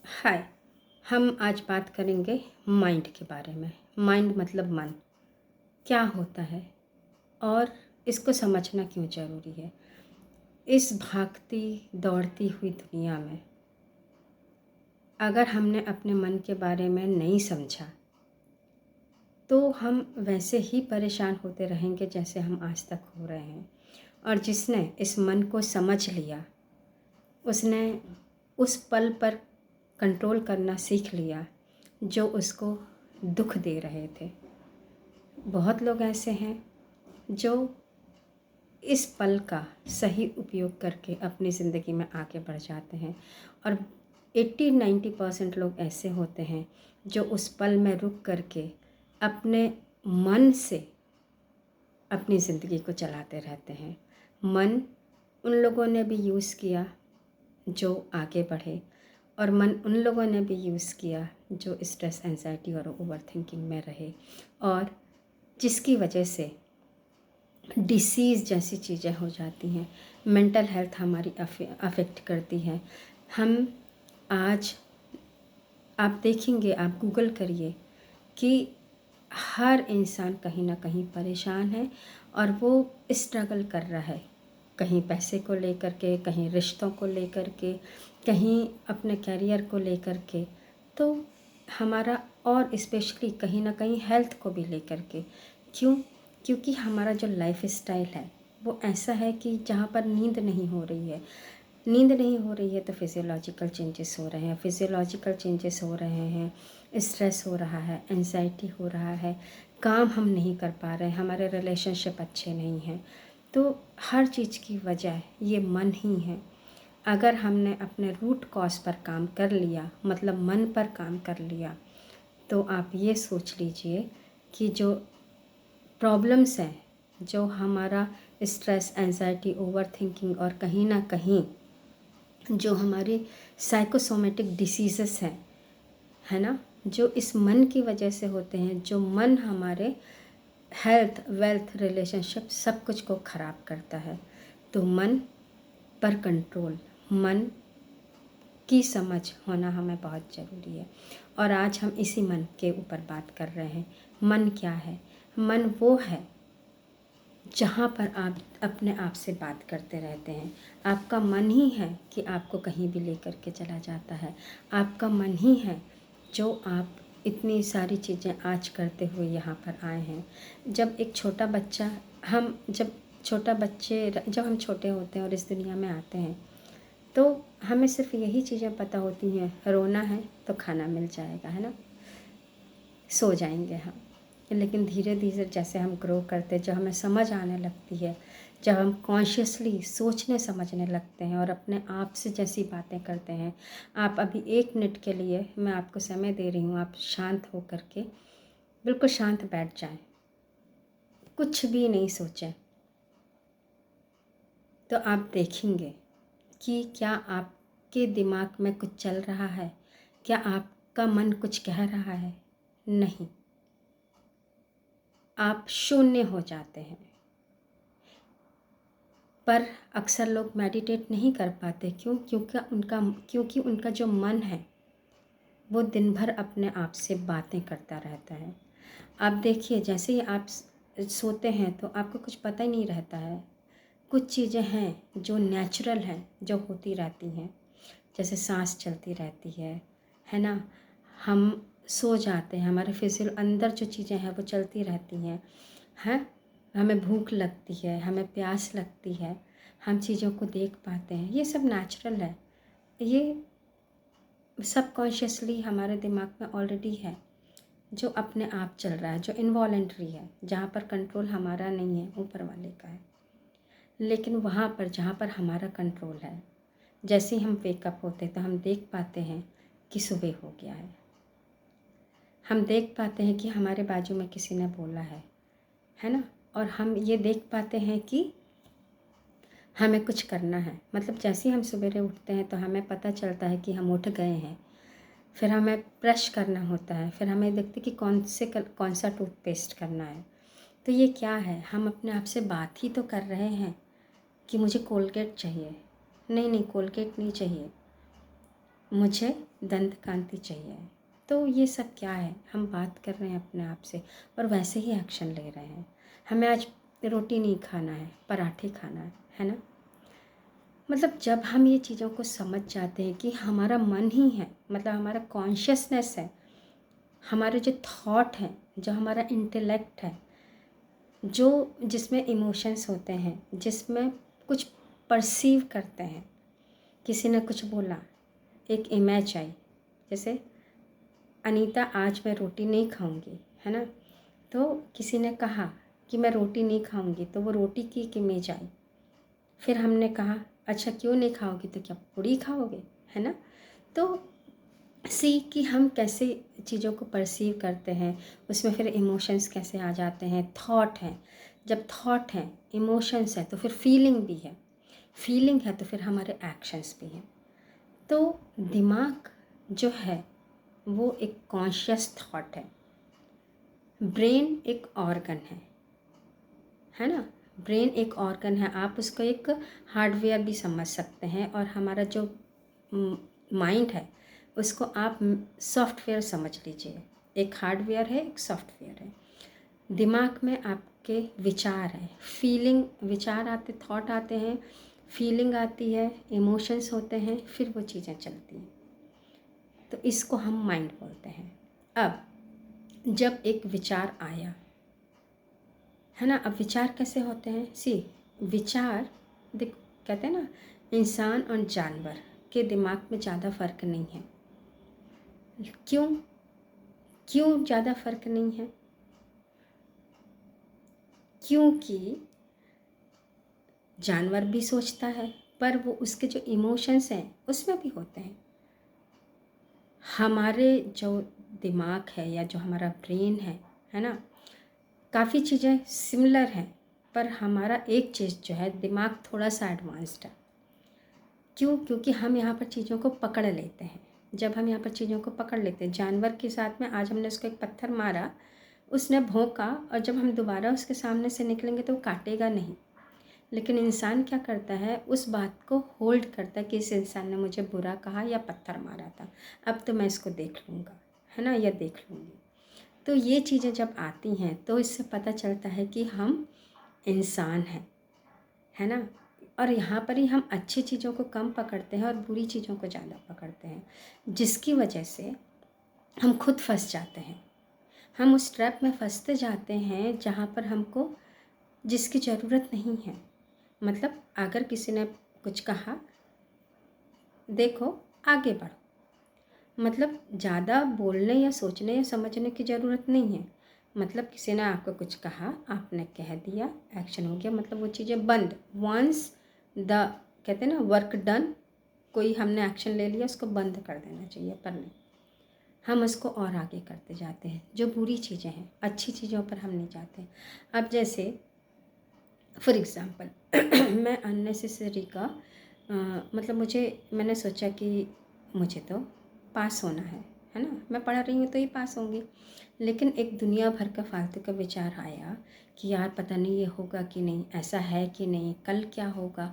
हाय। हम आज बात करेंगे माइंड के बारे में। माइंड मतलब मन क्या होता है और इसको समझना क्यों ज़रूरी है। इस भागती दौड़ती हुई दुनिया में अगर हमने अपने मन के बारे में नहीं समझा तो हम वैसे ही परेशान होते रहेंगे जैसे हम आज तक हो रहे हैं। और जिसने इस मन को समझ लिया उसने उस पल पर कंट्रोल करना सीख लिया जो उसको दुख दे रहे थे। बहुत लोग ऐसे हैं जो इस पल का सही उपयोग करके अपनी ज़िंदगी में आगे बढ़ जाते हैं और 80-90% लोग ऐसे होते हैं जो उस पल में रुक करके अपने मन से अपनी ज़िंदगी को चलाते रहते हैं। मन उन लोगों ने भी यूज़ किया जो आगे बढ़े और मन उन लोगों ने भी यूज़ किया जो स्ट्रेस, एंजाइटी और ओवर थिंकिंग में रहे और जिसकी वजह से डिसीज़ जैसी चीज़ें हो जाती हैं। मेंटल हेल्थ हमारी अफेक्ट करती है। हम आज आप देखेंगे, आप गूगल करिए कि हर इंसान कहीं ना कहीं परेशान है और वो स्ट्रगल कर रहा है, कहीं पैसे को लेकर के, कहीं रिश्तों को लेकर के, कहीं अपने करियर को लेकर के, तो हमारा और स्पेशली कहीं ना कहीं हेल्थ को भी लेकर के। क्यों? क्योंकि हमारा जो लाइफ स्टाइल है वो ऐसा है कि जहाँ पर नींद नहीं हो रही है, नींद नहीं हो रही है तो फिज़ियोलॉजिकल चेंजेस हो रहे हैं, फिज़ियोलॉजिकल चेंजेस हो रहे हैं, स्ट्रेस हो रहा है, एंजाइटी हो रहा है, काम हम नहीं कर पा रहे हैं, हमारे रिलेशनशिप अच्छे नहीं हैं। तो हर चीज़ की वजह ये मन ही है। अगर हमने अपने रूट कॉज पर काम कर लिया, मतलब मन पर काम कर लिया, तो आप ये सोच लीजिए कि जो प्रॉब्लम्स हैं, जो हमारा स्ट्रेस, एंजाइटी, ओवर थिंकिंग और कहीं ना कहीं जो हमारी साइकोसोमेटिक डिसीज़ेस हैं, है ना, जो इस मन की वजह से होते हैं, जो मन हमारे हेल्थ, वेल्थ, रिलेशनशिप सब कुछ को ख़राब करता है। तो मन पर कंट्रोल, मन की समझ होना हमें बहुत ज़रूरी है और आज हम इसी मन के ऊपर बात कर रहे हैं। मन क्या है? मन वो है जहाँ पर आप अपने आप से बात करते रहते हैं। आपका मन ही है कि आपको कहीं भी लेकर के चला जाता है। आपका मन ही है जो आप इतनी सारी चीज़ें आज करते हुए यहाँ पर आए हैं। जब एक छोटा बच्चा, जब हम छोटे होते हैं और इस दुनिया में आते हैं तो हमें सिर्फ यही चीज़ें पता होती हैं, रोना है तो खाना मिल जाएगा, है ना, सो जाएंगे हम। लेकिन धीरे धीरे जैसे हम ग्रो करते, जब हमें समझ आने लगती है, जब हम कॉन्शियसली सोचने समझने लगते हैं और अपने आप से जैसी बातें करते हैं। आप अभी 1 मिनट के लिए मैं आपको समय दे रही हूँ, आप शांत हो करके बिल्कुल शांत बैठ जाएं, कुछ भी नहीं सोचें, तो आप देखेंगे कि क्या आपके दिमाग में कुछ चल रहा है, क्या आपका मन कुछ कह रहा है? नहीं, आप शून्य हो जाते हैं। पर अक्सर लोग मेडिटेट नहीं कर पाते। क्यों? क्योंकि उनका जो मन है वो दिन भर अपने आप से बातें करता रहता है। आप देखिए, जैसे ही आप सोते हैं तो आपको कुछ पता ही नहीं रहता है। कुछ चीज़ें हैं जो नेचुरल हैं, जो होती रहती हैं, जैसे सांस चलती रहती है ना। हम सो जाते हैं, हमारे फिजिकल अंदर जो चीज़ें हैं वो चलती रहती हैं। हमें भूख लगती है, हमें प्यास लगती है, हम चीज़ों को देख पाते हैं, ये सब नेचुरल है। ये सबकॉन्शियसली हमारे दिमाग में ऑलरेडी है, जो अपने आप चल रहा है, जो इनवॉलेंट्री है, जहाँ पर कंट्रोल हमारा नहीं है, ऊपर वाले का है। लेकिन वहाँ पर जहाँ पर हमारा कंट्रोल है, जैसे ही हम वेकअप होते तो हम देख पाते हैं कि सुबह हो गया हम देख पाते हैं कि हमारे बाजू में किसी ने बोला है ना। और हम ये देख पाते हैं कि हमें कुछ करना है। मतलब जैसे ही हम सवेरे उठते हैं तो हमें पता चलता है कि हम उठ गए हैं। फिर हमें ब्रश करना होता है, फिर हमें देखते कि कौन सा टूथपेस्ट करना है। तो ये क्या है? हम अपने आप से बात ही तो कर रहे हैं कि मुझे कोलगेट चाहिए। नहीं, कोलगेट नहीं चाहिए, मुझे दंत कांति चाहिए। तो ये सब क्या है, हम बात कर रहे हैं अपने आप से और वैसे ही एक्शन ले रहे हैं। हमें आज रोटी नहीं खाना है, पराठे खाना है ना। मतलब जब हम ये चीज़ों को समझ जाते हैं कि हमारा मन ही है, मतलब हमारा कॉन्शियसनेस है, हमारे जो थॉट हैं, जो हमारा इंटेलेक्ट है, जो जिसमें इमोशंस होते हैं, जिसमें कुछ परसीव करते हैं। किसी ने कुछ बोला, एक इमेज आई, जैसे अनीता आज मैं रोटी नहीं खाऊंगी, है ना। तो किसी ने कहा कि मैं रोटी नहीं खाऊंगी, तो वो रोटी की एक इमेज आई। फिर हमने कहा अच्छा क्यों नहीं खाओगी, तो क्या पूड़ी खाओगे, है ना। तो सी कि हम कैसे चीज़ों को परसीव करते हैं, उसमें फिर इमोशंस कैसे आ जाते हैं। थॉट है, जब थॉट है, इमोशंस है, तो फिर फीलिंग भी है, फीलिंग है तो फिर हमारे एक्शंस भी हैं। तो दिमाग जो है वो एक कॉन्शियस थॉट है। ब्रेन एक ऑर्गन है ना। ब्रेन एक ऑर्गन है, आप उसको एक हार्डवेयर भी समझ सकते हैं, और हमारा जो माइंड है उसको आप सॉफ्टवेयर समझ लीजिए। एक हार्डवेयर है, एक सॉफ्टवेयर है। दिमाग में आपके विचार है, फीलिंग, विचार आते, थॉट आते हैं, फीलिंग आती है, इमोशंस होते हैं, फिर वो चीज़ें चलती हैं। तो इसको हम माइंड बोलते हैं। अब जब एक विचार आया, है ना, अब विचार कैसे होते हैं, विचार, देख, कहते हैं ना, इंसान और जानवर के दिमाग में ज़्यादा फ़र्क नहीं है। क्यों क्यों ज़्यादा फ़र्क नहीं है? क्योंकि जानवर भी सोचता है, पर वो उसके जो इमोशंस हैं उसमें भी होते हैं। हमारे जो दिमाग है या जो हमारा ब्रेन है ना, काफ़ी चीज़ें सिमिलर हैं, पर हमारा एक चीज़ जो है, दिमाग थोड़ा सा एडवांस्ड है। क्यों? क्योंकि हम यहाँ पर चीज़ों को पकड़ लेते हैं। जब हम यहाँ पर चीज़ों को पकड़ लेते हैं, जानवर के साथ में आज हमने उसको एक पत्थर मारा, उसने भौंका, और जब हम दोबारा उसके सामने से निकलेंगे तो वो काटेगा नहीं। लेकिन इंसान क्या करता है, उस बात को होल्ड करता है कि इस इंसान ने मुझे बुरा कहा या पत्थर मारा था, अब तो मैं इसको देख लूँगा, है ना, या देख लूँगी। तो ये चीज़ें जब आती हैं तो इससे पता चलता है कि हम इंसान हैं, है ना। और यहाँ पर ही हम अच्छी चीज़ों को कम पकड़ते हैं और बुरी चीज़ों को ज़्यादा पकड़ते हैं, जिसकी वजह से हम खुद फंस जाते हैं। हम उस ट्रैप में फंसते जाते हैं जहाँ पर हमको, जिसकी ज़रूरत नहीं है। मतलब अगर किसी ने कुछ कहा, देखो आगे बढ़ो, मतलब ज़्यादा बोलने या सोचने या समझने की ज़रूरत नहीं है। मतलब किसी ने आपको कुछ कहा, आपने कह दिया, एक्शन हो गया, मतलब वो चीज़ें बंद। वंस द, कहते हैं ना, वर्क डन, कोई हमने एक्शन ले लिया, उसको बंद कर देना चाहिए, पर नहीं, हम उसको और आगे करते जाते हैं। जो बुरी चीज़ें हैं, अच्छी चीज़ों पर हम नहीं जाते। अब जैसे फॉर एग्ज़ाम्पल मैं अननेसेसरी का मतलब मैंने सोचा कि मुझे तो पास होना है ना, मैं पढ़ रही हूँ तो ही पास होंगी। लेकिन एक दुनिया भर का फालतू का विचार आया कि यार पता नहीं ये होगा कि नहीं, ऐसा है कि नहीं, कल क्या होगा।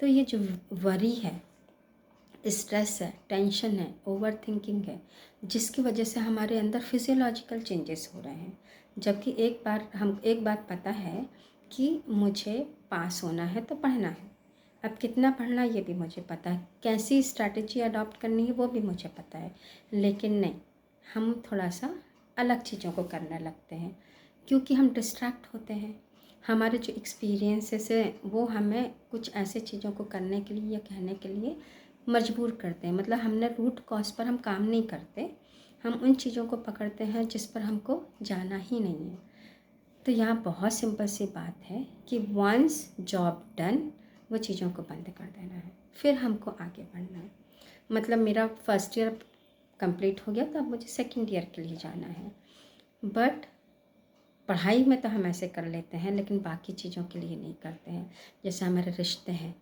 तो ये जो वरी है, स्ट्रेस है, टेंशन है, ओवर थिंकिंग है, जिसकी वजह से हमारे अंदर फिजियोलॉजिकल चेंजेस हो रहे हैं। जबकि एक बात पता है कि मुझे पास होना है तो पढ़ना है। अब कितना पढ़ना ये भी मुझे पता है, कैसी स्ट्रैटेजी अडॉप्ट करनी है वो भी मुझे पता है। लेकिन नहीं, हम थोड़ा सा अलग चीज़ों को करने लगते हैं, क्योंकि हम डिस्ट्रैक्ट होते हैं। हमारे जो एक्सपीरियंसेस हैं वो हमें कुछ ऐसे चीज़ों को करने के लिए या कहने के लिए मजबूर करते हैं। मतलब हमने रूट कॉज पर हम काम नहीं करते, हम उन चीज़ों को पकड़ते हैं जिस पर हमको जाना ही नहीं है। तो यहाँ बहुत सिंपल सी बात है कि वंस जॉब डन, वो चीज़ों को बंद कर देना है, फिर हमको आगे बढ़ना है। मतलब मेरा फर्स्ट ईयर कंप्लीट हो गया, तो अब मुझे सेकंड ईयर के लिए जाना है। बट पढ़ाई में तो हम ऐसे कर लेते हैं, लेकिन बाकी चीज़ों के लिए नहीं करते हैं। जैसे हमारे रिश्ते हैं,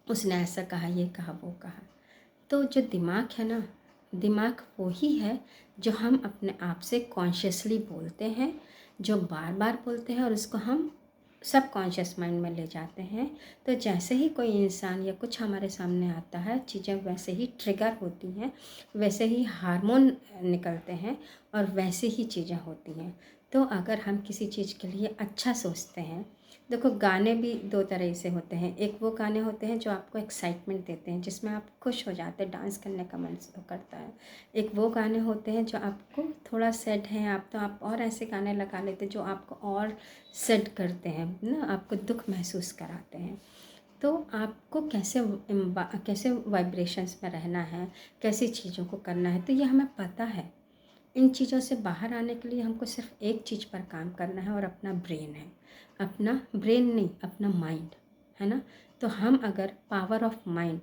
उसने ऐसा कहा, ये कहा, वो कहा। तो जो दिमाग है ना, दिमाग वो ही है जो हम अपने आप से कॉन्शियसली बोलते हैं, जो बार बार बोलते हैं, और उसको हम सबकॉन्शियस माइंड में ले जाते हैं। तो जैसे ही कोई इंसान या कुछ हमारे सामने आता है, चीज़ें वैसे ही ट्रिगर होती हैं, वैसे ही हार्मोन निकलते हैं और वैसे ही चीज़ें होती हैं। तो अगर हम किसी चीज़ के लिए अच्छा सोचते हैं, देखो गाने भी दो तरह से होते हैं। एक वो गाने होते हैं जो आपको एक्साइटमेंट देते हैं, जिसमें आप खुश हो जाते हैं, डांस करने का मन करता है। एक वो गाने होते हैं जो आपको थोड़ा सैड है आप, तो आप और ऐसे गाने लगा लेते हैं जो आपको और सैड करते हैं ना, आपको दुख महसूस कराते हैं। तो आपको कैसे वाइब्रेशंस में रहना है, कैसी चीज़ों को करना है, तो ये हमें पता है। इन चीज़ों से बाहर आने के लिए हमको सिर्फ एक चीज़ पर काम करना है, और अपना ब्रेन है। अपना ब्रेन नहीं, अपना माइंड है ना। तो हम अगर पावर ऑफ माइंड,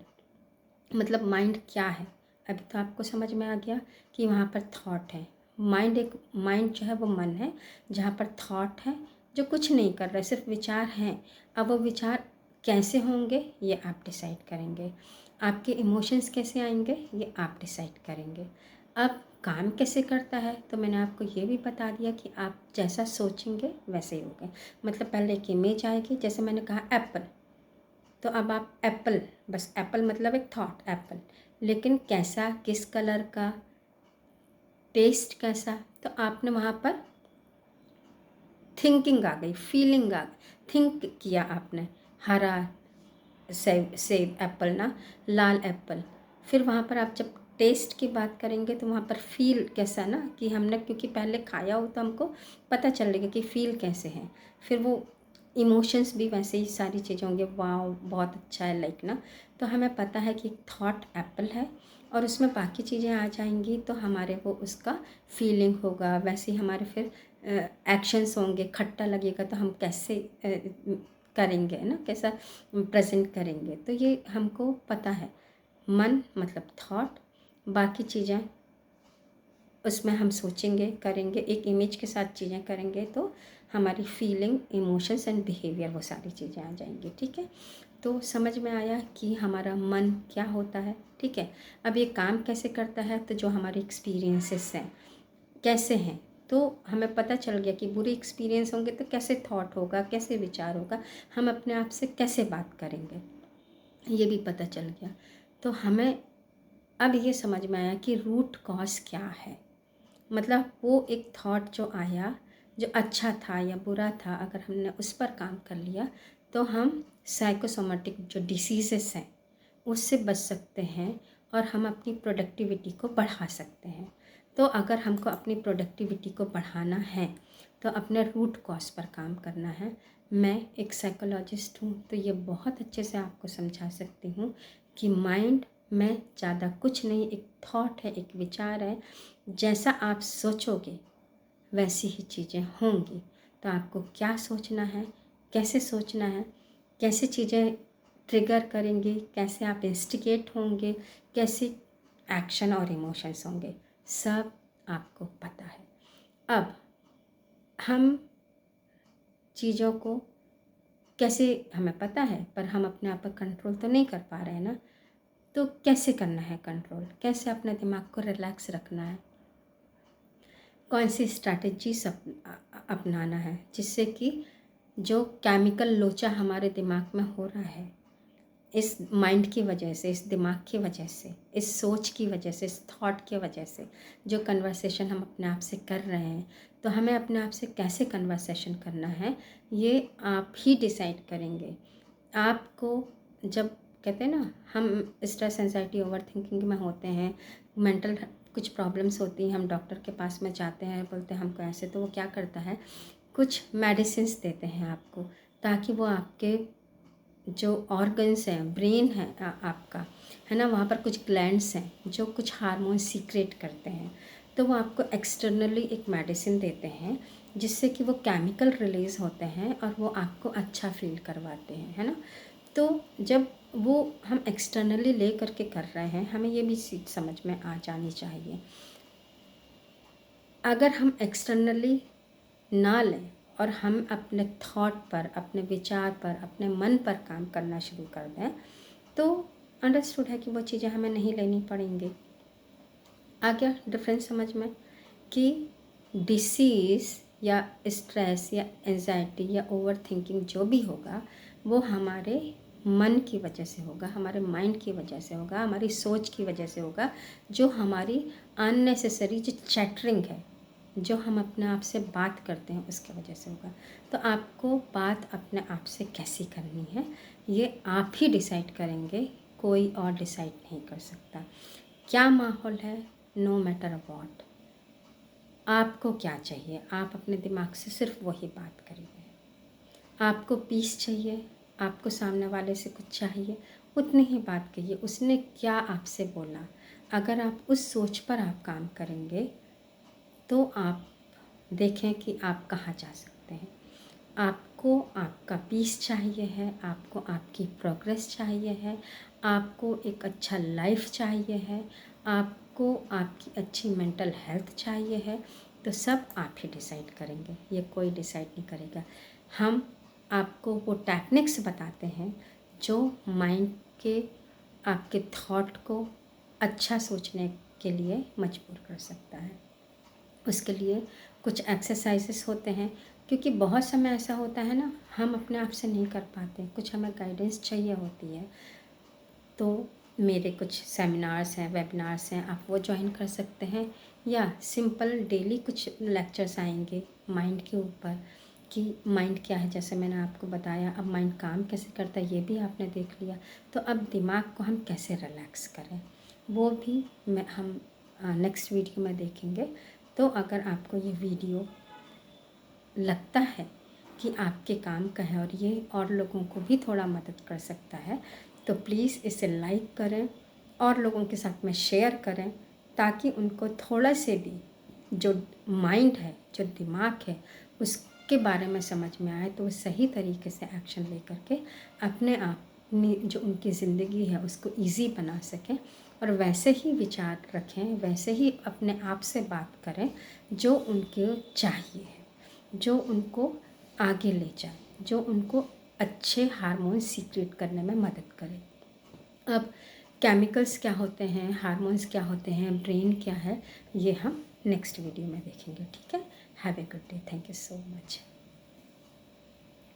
मतलब माइंड क्या है, अभी तो आपको समझ में आ गया कि वहाँ पर थॉट है। माइंड जो है वो मन है, जहाँ पर थॉट है जो कुछ नहीं कर रहे, सिर्फ विचार हैं। अब वो विचार कैसे होंगे ये आप डिसाइड करेंगे। आपके इमोशंस कैसे आएंगे ये आप डिसाइड करेंगे। अब काम कैसे करता है, तो मैंने आपको ये भी बता दिया कि आप जैसा सोचेंगे वैसे ही होगे। मतलब पहले एक इमेज आएगी, जैसे मैंने कहा एप्पल, तो अब आप एप्पल, बस एप्पल मतलब एक थॉट एप्पल, लेकिन कैसा, किस कलर का, टेस्ट कैसा, तो आपने वहाँ पर थिंकिंग आ गई, फीलिंग आ गई, थिंक किया आपने। हरा सेब एप्पल ना, लाल एप्पल। फिर वहाँ पर आप जब टेस्ट की बात करेंगे तो वहाँ पर फील कैसा ना, कि हमने क्योंकि पहले खाया हो तो हमको पता चलेगा कि फ़ील कैसे हैं। फिर वो इमोशंस भी वैसे ही सारी चीज़ें होंगी, वाह बहुत अच्छा है लाइक ना। तो हमें पता है कि थॉट एप्पल है, और उसमें बाकी चीज़ें आ जाएंगी तो हमारे वो उसका फीलिंग होगा, वैसे ही हमारे फिर एक्शंस होंगे। खट्टा लगेगा तो हम कैसे करेंगे ना, कैसा प्रेजेंट करेंगे, तो ये हमको पता है। मन मतलब थॉट, बाकी चीज़ें उसमें हम सोचेंगे, करेंगे, एक इमेज के साथ चीज़ें करेंगे तो हमारी फीलिंग, इमोशंस एंड बिहेवियर, वो सारी चीज़ें आ जाएंगी। ठीक है, तो समझ में आया कि हमारा मन क्या होता है। ठीक है, अब ये काम कैसे करता है, तो जो हमारे एक्सपीरियंसेस हैं कैसे हैं, तो हमें पता चल गया कि बुरे एक्सपीरियंस होंगे तो कैसे थॉट होगा, कैसे विचार होगा, हम अपने आप से कैसे बात करेंगे, ये भी पता चल गया। तो हमें अब ये समझ में आया कि रूट कॉज क्या है। मतलब वो एक थॉट जो आया, जो अच्छा था या बुरा था, अगर हमने उस पर काम कर लिया तो हम साइकोसोमेटिक जो डिसीज़ेस हैं उससे बच सकते हैं, और हम अपनी प्रोडक्टिविटी को बढ़ा सकते हैं। तो अगर हमको अपनी प्रोडक्टिविटी को बढ़ाना है तो अपने रूट कॉज पर काम करना है। मैं एक साइकोलॉजिस्ट हूँ, तो ये बहुत अच्छे से आपको समझा सकती हूँ कि माइंड में ज़्यादा कुछ नहीं, एक थॉट है, एक विचार है। जैसा आप सोचोगे वैसी ही चीज़ें होंगी। तो आपको क्या सोचना है, कैसे सोचना है, कैसे चीज़ें ट्रिगर करेंगी, कैसे आप इंस्टिगेट होंगे, कैसे एक्शन और इमोशंस होंगे, सब आपको पता है। अब हम चीज़ों को कैसे, हमें पता है पर हम अपने आप पर कंट्रोल तो नहीं कर पा रहे हैं ना। तो कैसे करना है कंट्रोल, कैसे अपने दिमाग को रिलैक्स रखना है, कौन सी स्ट्रैटेजीज अपनाना है, जिससे कि जो केमिकल लोचा हमारे दिमाग में हो रहा है, इस माइंड की वजह से, इस दिमाग की वजह से, इस सोच की वजह से, इस थॉट की वजह से, जो कन्वर्सेशन हम अपने आप से कर रहे हैं, तो हमें अपने आप से कैसे कन्वर्सेशन करना है ये आप ही डिसाइड करेंगे। आपको जब कहते हैं ना, हम स्ट्रेस, एंजाइटी, ओवर थिंकिंग में होते हैं, मेंटल कुछ प्रॉब्लम्स होती हैं, हम डॉक्टर के पास में जाते हैं, बोलते हैं हमको ऐसे, तो वो क्या करता है, कुछ मेडिसिन्स देते हैं आपको, ताकि वो आपके जो ऑर्गन्स हैं, ब्रेन है आपका है ना, वहाँ पर कुछ ग्लैंड्स हैं जो कुछ हार्मोन सीक्रेट करते हैं, तो वो आपको एक्सटर्नली एक मेडिसिन देते हैं जिससे कि वो केमिकल रिलीज़ होते हैं और वो आपको अच्छा फील करवाते हैं, है ना। तो जब वो हम एक्सटर्नली ले करके कर रहे हैं, हमें ये भी चीज़ समझ में आ जानी चाहिए। अगर हम एक्सटर्नली ना लें और हम अपने थॉट पर, अपने विचार पर, अपने मन पर काम करना शुरू कर दें, तो अंडरस्टूड है कि वो चीज़ें हमें नहीं लेनी पड़ेंगी। आ गया डिफरेंस समझ में कि डिसीज़ या स्ट्रेस या एंजाइटी या ओवर थिंकिंग जो भी होगा वो हमारे मन की वजह से होगा, हमारे माइंड की वजह से होगा, हमारी सोच की वजह से होगा, जो हमारी अननेसेसरी जो चैटरिंग है, जो हम अपने आप से बात करते हैं उसके वजह से होगा। तो आपको बात अपने आप से कैसी करनी है ये आप ही डिसाइड करेंगे, कोई और डिसाइड नहीं कर सकता। क्या माहौल है, नो मैटर व्हाट, आपको क्या चाहिए, आप अपने दिमाग से सिर्फ वही बात करिए। आपको पीस चाहिए, आपको सामने वाले से कुछ चाहिए, उतनी ही बात कहिए। उसने क्या आपसे बोला, अगर आप उस सोच पर आप काम करेंगे तो आप देखें कि आप कहाँ जा सकते हैं। आपको आपका पीस चाहिए है, आपको आपकी प्रोग्रेस चाहिए है, आपको एक अच्छा लाइफ चाहिए है, आपको आपकी अच्छी मेंटल हेल्थ चाहिए है, तो सब आप ही डिसाइड करेंगे, ये कोई डिसाइड नहीं करेगा। हम आपको वो टेक्निक्स बताते हैं जो माइंड के आपके थॉट को अच्छा सोचने के लिए मजबूर कर सकता है। उसके लिए कुछ एक्सरसाइजेस होते हैं, क्योंकि बहुत समय ऐसा होता है ना, हम अपने आप से नहीं कर पाते, कुछ हमें गाइडेंस चाहिए होती है। तो मेरे कुछ सेमिनार्स हैं, वेबिनार्स हैं, आप वो ज्वाइन कर सकते हैं, या सिंपल डेली कुछ लेक्चर्स आएंगे माइंड के ऊपर कि माइंड क्या है। जैसे मैंने आपको बताया, अब माइंड काम कैसे करता है ये भी आपने देख लिया, तो अब दिमाग को हम कैसे रिलैक्स करें वो भी हम नेक्स्ट वीडियो में देखेंगे। तो अगर आपको ये वीडियो लगता है कि आपके काम का है और ये और लोगों को भी थोड़ा मदद कर सकता है, तो प्लीज़ इसे लाइक करें और लोगों के साथ में शेयर करें, ताकि उनको थोड़ा से भी जो माइंड है, जो दिमाग है, उसके बारे में समझ में आए, तो वो सही तरीके से एक्शन ले करके अपने आप जो उनकी ज़िंदगी है उसको ईजी बना सकें, और वैसे ही विचार रखें, वैसे ही अपने आप से बात करें जो उनको चाहिए है, जो उनको आगे ले जाए, जो उनको अच्छे हार्मोन सीक्रेट करने में मदद करे। अब केमिकल्स क्या होते हैं, हार्मोन्स क्या होते हैं, ब्रेन क्या है, ये हम नेक्स्ट वीडियो में देखेंगे। ठीक है, have a good day, thank you so much.